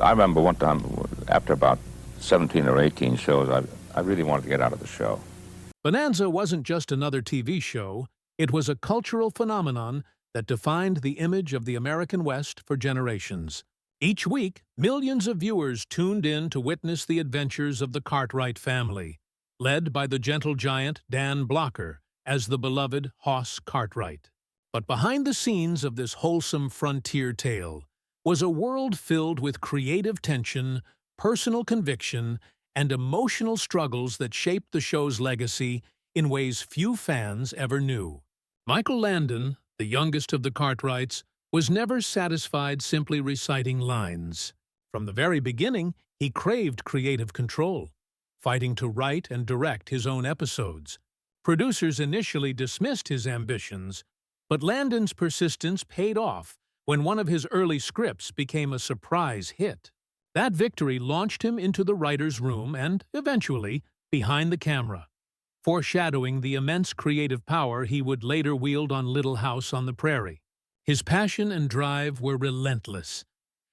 I remember one time, after about 17 or 18 shows, I really wanted to get out of the show. Bonanza wasn't just another TV show, it was a cultural phenomenon that defined the image of the American West for generations. Each week, millions of viewers tuned in to witness the adventures of the Cartwright family, led by the gentle giant Dan Blocker as the beloved Hoss Cartwright. But behind the scenes of this wholesome frontier tale was a world filled with creative tension, personal conviction, and emotional struggles that shaped the show's legacy in ways few fans ever knew. Michael Landon, the youngest of the Cartwrights, was never satisfied simply reciting lines. From the very beginning, he craved creative control, fighting to write and direct his own episodes. Producers initially dismissed his ambitions, but Landon's persistence paid off when one of his early scripts became a surprise hit. That victory launched him into the writer's room and, eventually, behind the camera, foreshadowing the immense creative power he would later wield on Little House on the Prairie. His passion and drive were relentless,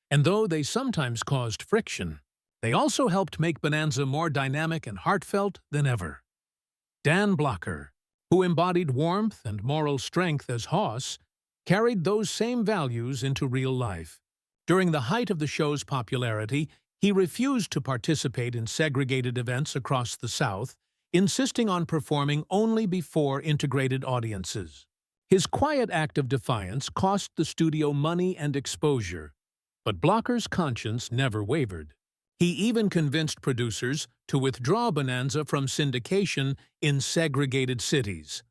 and though they sometimes caused friction, they also helped make Bonanza more dynamic and heartfelt than ever. Dan Blocker, who embodied warmth and moral strength as Hoss, carried those same values into real life. During the height of the show's popularity, he refused to participate in segregated events across the South, insisting on performing only before integrated audiences. His quiet act of defiance cost the studio money and exposure, but Blocker's conscience never wavered. He even convinced producers to withdraw Bonanza from syndication in segregated cities,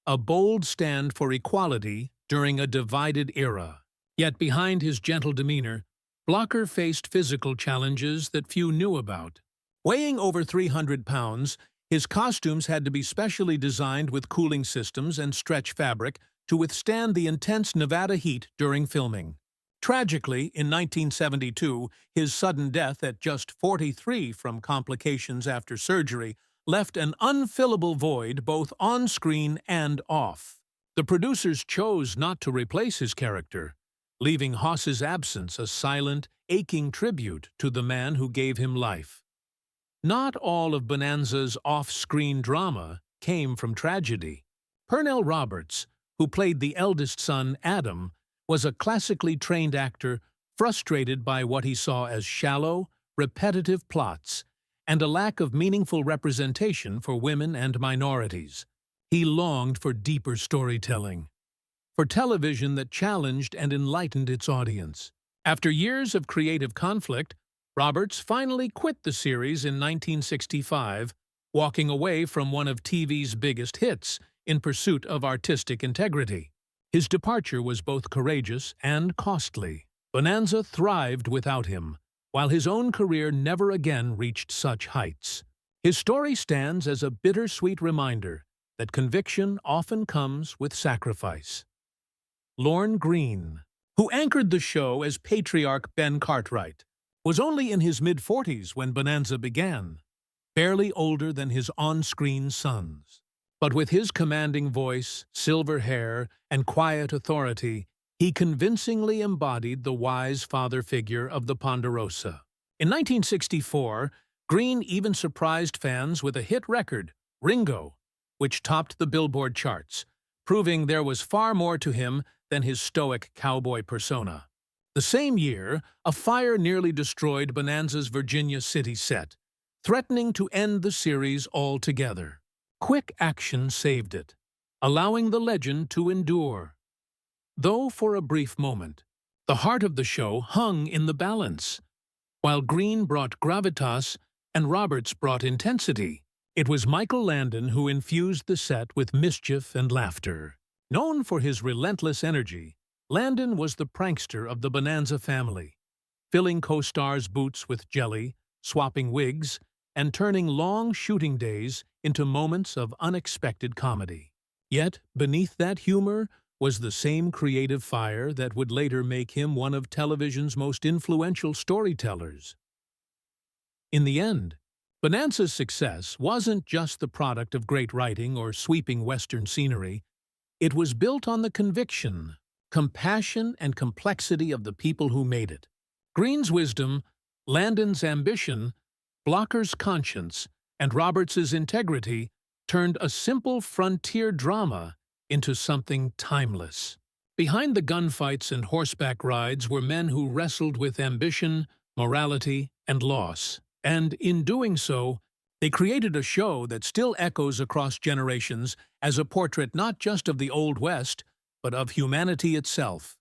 a bold stand for equality during a divided era. Yet behind his gentle demeanor, Blocker faced physical challenges that few knew about. Weighing over 300 pounds, his costumes had to be specially designed with cooling systems and stretch fabric to withstand the intense Nevada heat during filming. Tragically, in 1972, his sudden death at just 43 from complications after surgery left an unfillable void both on-screen and off. The producers chose not to replace his character, leaving Hoss's absence a silent, aching tribute to the man who gave him life. Not all of Bonanza's off-screen drama came from tragedy. Pernell Roberts, who played the eldest son, Adam, was a classically trained actor frustrated by what he saw as shallow, repetitive plots and a lack of meaningful representation for women and minorities. He longed for deeper storytelling, for television that challenged and enlightened its audience. After years of creative conflict, Roberts finally quit the series in 1965, walking away from one of TV's biggest hits in pursuit of artistic integrity. His departure was both courageous and costly. Bonanza thrived without him, while his own career never again reached such heights. His story stands as a bittersweet reminder that conviction often comes with sacrifice. Lorne Greene, who anchored the show as patriarch Ben Cartwright, was only in his mid-40s when Bonanza began, barely older than his on-screen sons. But with his commanding voice, silver hair, and quiet authority, he convincingly embodied the wise father figure of the Ponderosa. In 1964, Greene even surprised fans with a hit record, Ringo, which topped the Billboard charts, proving there was far more to him than his stoic cowboy persona. The same year, a fire nearly destroyed Bonanza's Virginia City set, threatening to end the series altogether. Quick action saved it, allowing the legend to endure. Though for a brief moment, the heart of the show hung in the balance. While Greene brought gravitas and Roberts brought intensity, it was Michael Landon who infused the set with mischief and laughter. Known for his relentless energy, Landon was the prankster of the Bonanza family, filling co-stars' boots with jelly, swapping wigs, and turning long shooting days into moments of unexpected comedy. Yet, beneath that humor was the same creative fire that would later make him one of television's most influential storytellers. In the end, Bonanza's success wasn't just the product of great writing or sweeping Western scenery. It was built on the conviction, compassion, and complexity of the people who made it. Greene's wisdom, Landon's ambition, Blocker's conscience, and Roberts's integrity turned a simple frontier drama into something timeless. Behind the gunfights and horseback rides were men who wrestled with ambition, morality, and loss. And in doing so, they created a show that still echoes across generations as a portrait not just of the Old West, but of humanity itself.